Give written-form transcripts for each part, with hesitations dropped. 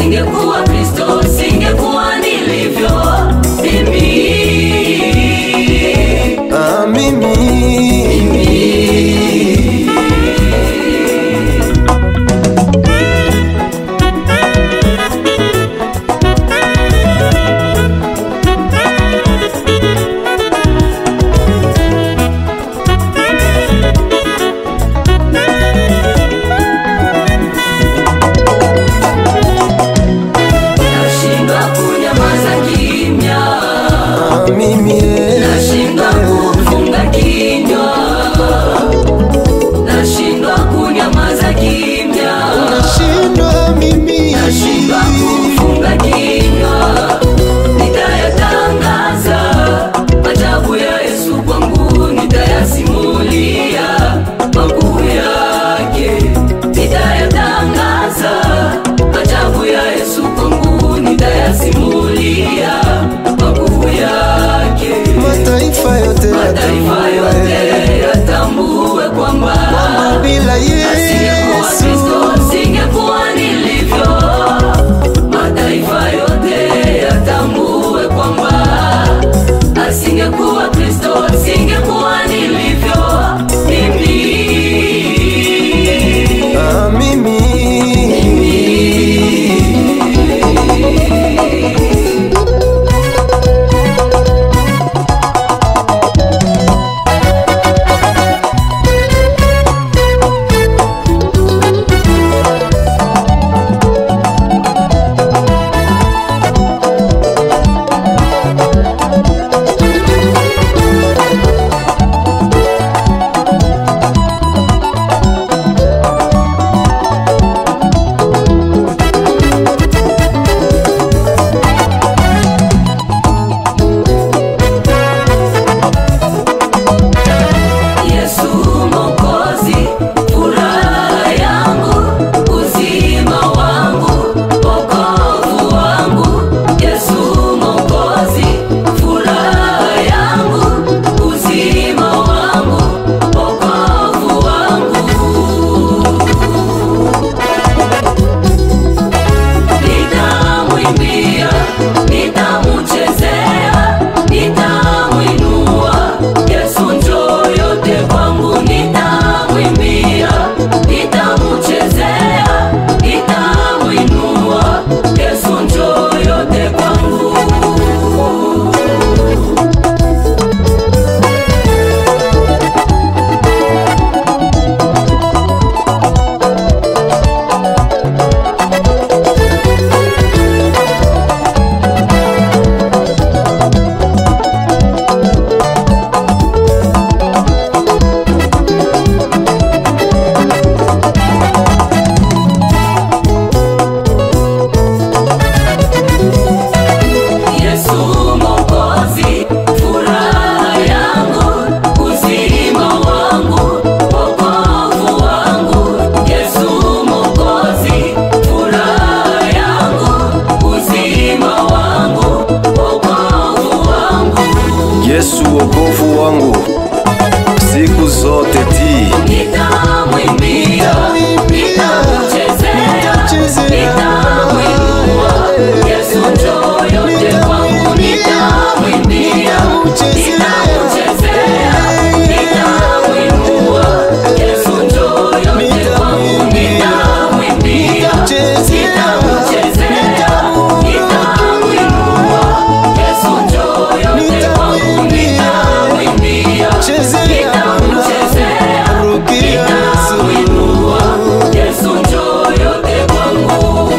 Asingekuwa Kristo, singekuwa nilivyo mimi. Nashindwa kufunga kinywa, nashindwa kunyamaza kimya, nashindwa kufunga kinywa. Nitayatangaza ajabu ya Yesu kwangu, nitayasimulia makuu yake. Nitayatangaza ajabu ya Yesu kwangu, nitayasimulia makuu yake. Mataifa yote yatambue kwamba bila Yesu singekuwa nilivyo. Mataifa yote yatambue kwamba asingekuwa Kristo, singekuwa nilivyo mimi. Yesu wokovu wangu, siku zote nitamwimbia, nitakuchezea, nitamuinua. Yesu njoo yote kwangu, nitamwimbia, nitakuchezea, nitamuinua. Yesu njoo yote kwangu, nitamwimbia, nitakuchezea, nitamuinua. Yesu njoo yote kwangu, nitamwimbia, nitakuchezea, nitamuinua. Yesu njoo yote kwangu.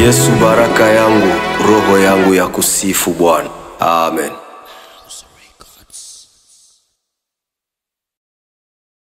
Yesu baraka yangu, roho yangu ya kusifu Bwana. Amen.